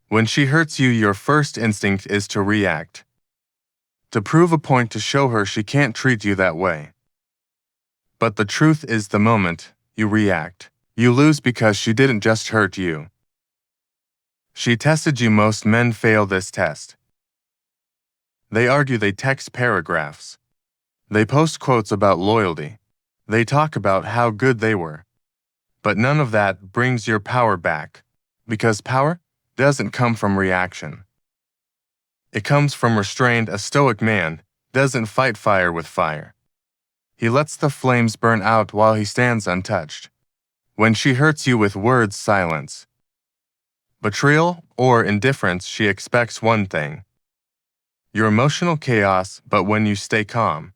When she hurts you, your first instinct is to react. To prove a point, to show her she can't treat you that way. But the truth is, the moment you react, you lose, because she didn't just hurt you. She tested you. Most men fail this test. They argue, they text paragraphs. They post quotes about loyalty. They talk about how good they were. But none of that brings your power back, because power doesn't come from reaction. It comes from restraint. A stoic man doesn't fight fire with fire. He lets the flames burn out while he stands untouched. When she hurts you with words, silence, betrayal, or indifference, she expects one thing: your emotional chaos. But when you stay calm,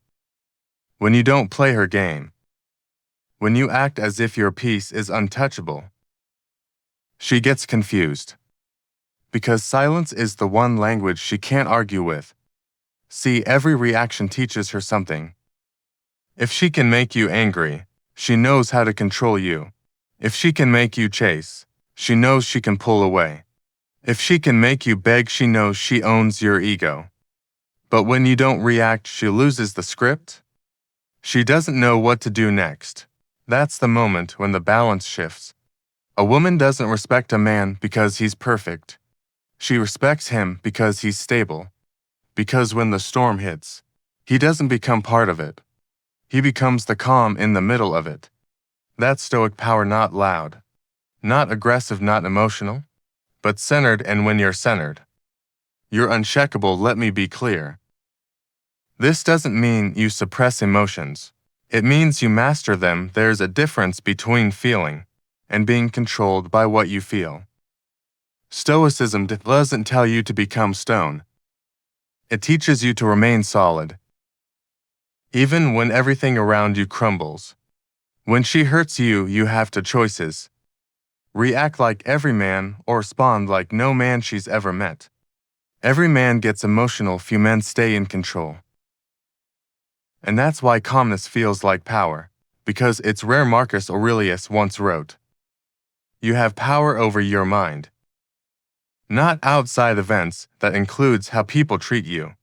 when you don't play her game, when you act as if your peace is untouchable, she gets confused. Because silence is the one language she can't argue with. See, every reaction teaches her something. If she can make you angry, she knows how to control you. If she can make you chase, she knows she can pull away. If she can make you beg, she knows she owns your ego. But when you don't react, she loses the script. She doesn't know what to do next. That's the moment when the balance shifts. A woman doesn't respect a man because he's perfect. She respects him because he's stable. Because when the storm hits, he doesn't become part of it. He becomes the calm in the middle of it. That's stoic power, not loud, not aggressive, not emotional, but centered. And when you're centered, you're unshakable. Let me be clear. This doesn't mean you suppress emotions. It means you master them. There's a difference between feeling and being controlled by what you feel. Stoicism doesn't tell you to become stone. It teaches you to remain solid, even when everything around you crumbles. When she hurts you, you have two choices: react like every man, or respond like no man she's ever met. Every man gets emotional, few men stay in control. And that's why calmness feels like power, because it's rare. Marcus Aurelius once wrote, "You have power over your mind." Not outside events. That includes how people treat you.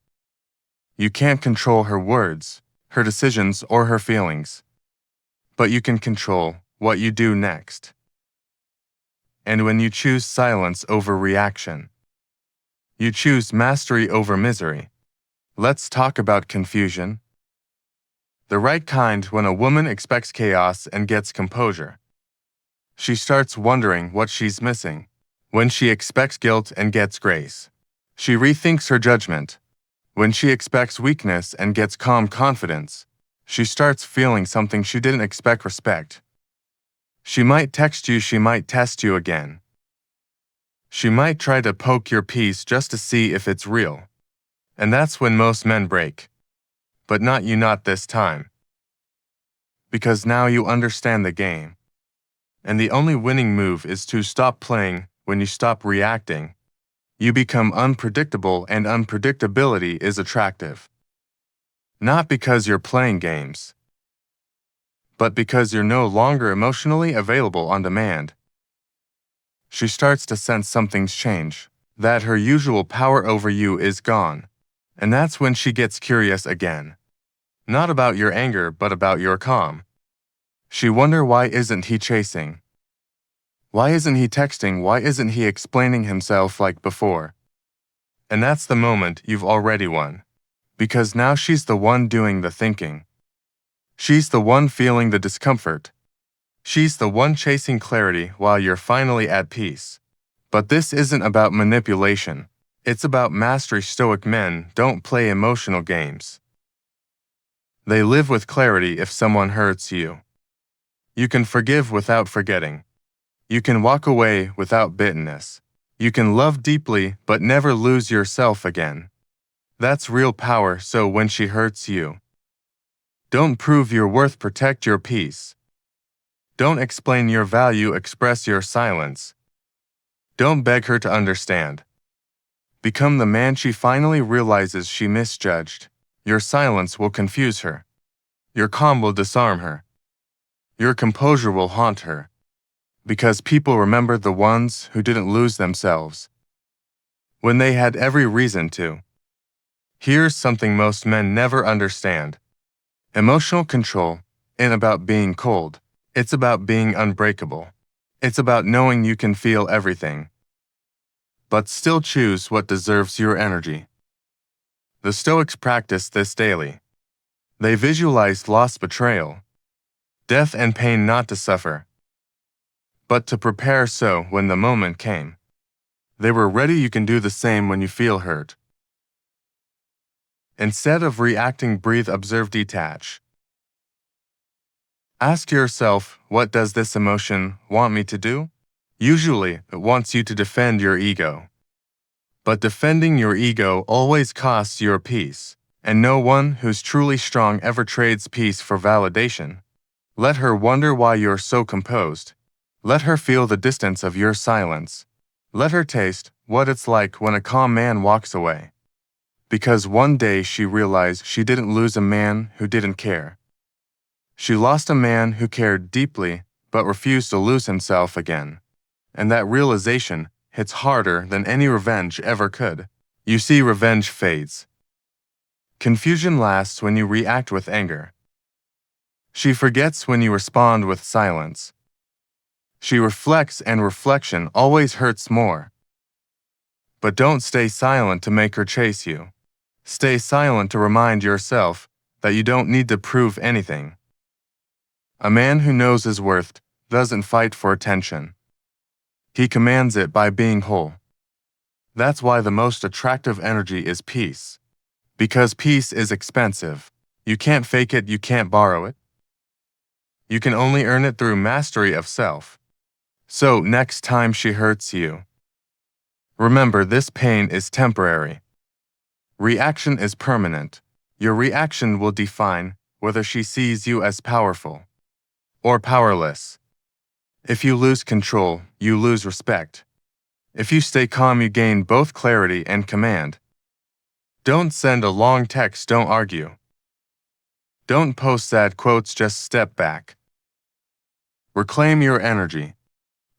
You can't control her words, her decisions, or her feelings. But you can control what you do next. And when you choose silence over reaction, you choose mastery over misery. Let's talk about confusion. The right kind. When a woman expects chaos and gets composure, she starts wondering what she's missing. When she expects guilt and gets grace, she rethinks her judgment. When she expects weakness and gets calm confidence, she starts feeling something she didn't expect: respect. She might text you, she might test you again. She might try to poke your peace just to see if it's real. And that's when most men break. But not you, not this time. Because now you understand the game. And the only winning move is to stop playing. When you stop reacting, you become unpredictable, and unpredictability is attractive. Not because you're playing games, but because you're no longer emotionally available on demand. She starts to sense something's changed, that her usual power over you is gone. And that's when she gets curious again. Not about your anger, but about your calm. She wonders, why isn't he chasing? Why isn't he texting? Why isn't he explaining himself like before? And that's the moment you've already won. Because now she's the one doing the thinking. She's the one feeling the discomfort. She's the one chasing clarity while you're finally at peace. But this isn't about manipulation. It's about mastery. Stoic men don't play emotional games. They live with clarity. If someone hurts you, you can forgive without forgetting. You can walk away without bitterness. You can love deeply but never lose yourself again. That's real power. So when she hurts you, don't prove your worth, protect your peace. Don't explain your value, express your silence. Don't beg her to understand. Become the man she finally realizes she misjudged. Your silence will confuse her. Your calm will disarm her. Your composure will haunt her. Because people remember the ones who didn't lose themselves. when they had every reason to. Here's something most men never understand. Emotional control ain't about being cold. It's about being unbreakable. It's about knowing you can feel everything, but still choose what deserves your energy. The Stoics practiced this daily. They visualized lost betrayal, death and pain not to suffer, but to prepare so when the moment came. They were ready. You can do the same when you feel hurt. Instead of reacting, breathe, observe, detach. Ask yourself, what does this emotion want me to do? Usually, it wants you to defend your ego. But defending your ego always costs your peace, and no one who's truly strong ever trades peace for validation. Let her wonder why you're so composed. Let her feel the distance of your silence. Let her taste what it's like when a calm man walks away. Because one day she realized she didn't lose a man who didn't care. She lost a man who cared deeply but refused to lose himself again. And that realization hits harder than any revenge ever could. You see, revenge fades. Confusion lasts when you react with anger. She forgets when you respond with silence. She reflects, and reflection always hurts more. But don't stay silent to make her chase you. Stay silent to remind yourself that you don't need to prove anything. A man who knows his worth doesn't fight for attention. He commands it by being whole. That's why the most attractive energy is peace. Because peace is expensive. You can't fake it, you can't borrow it. You can only earn it through mastery of self. So, next time she hurts you, remember this: pain is temporary. Reaction is permanent. Your reaction will define whether she sees you as powerful or powerless. If you lose control, you lose respect. If you stay calm, you gain both clarity and command. Don't send a long text, don't argue. Don't post sad quotes, just step back. Reclaim your energy,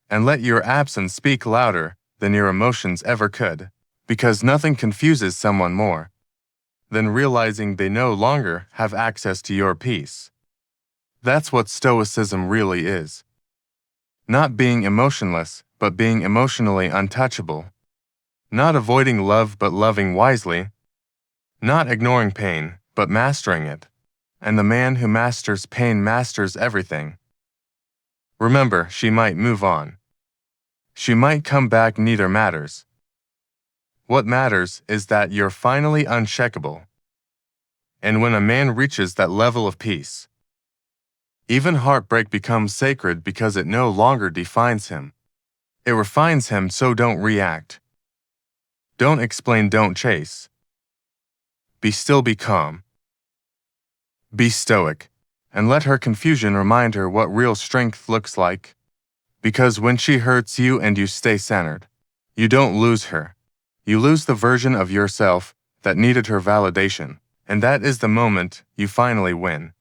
and let your absence speak louder than your emotions ever could, because nothing confuses someone more than realizing they no longer have access to your peace. That's what Stoicism really is. Not being emotionless, but being emotionally untouchable. Not avoiding love, but loving wisely. Not ignoring pain, but mastering it. And the man who masters pain masters everything. Remember, she might move on. She might come back, neither matters. What matters is that you're finally unshakable. And when a man reaches that level of peace, even heartbreak becomes sacred because it no longer defines him. It refines him, so don't react. Don't explain, don't chase. Be still, be calm. Be stoic, and let her confusion remind her what real strength looks like. Because when she hurts you and you stay centered, you don't lose her. You lose the version of yourself that needed her validation, and that is the moment you finally win.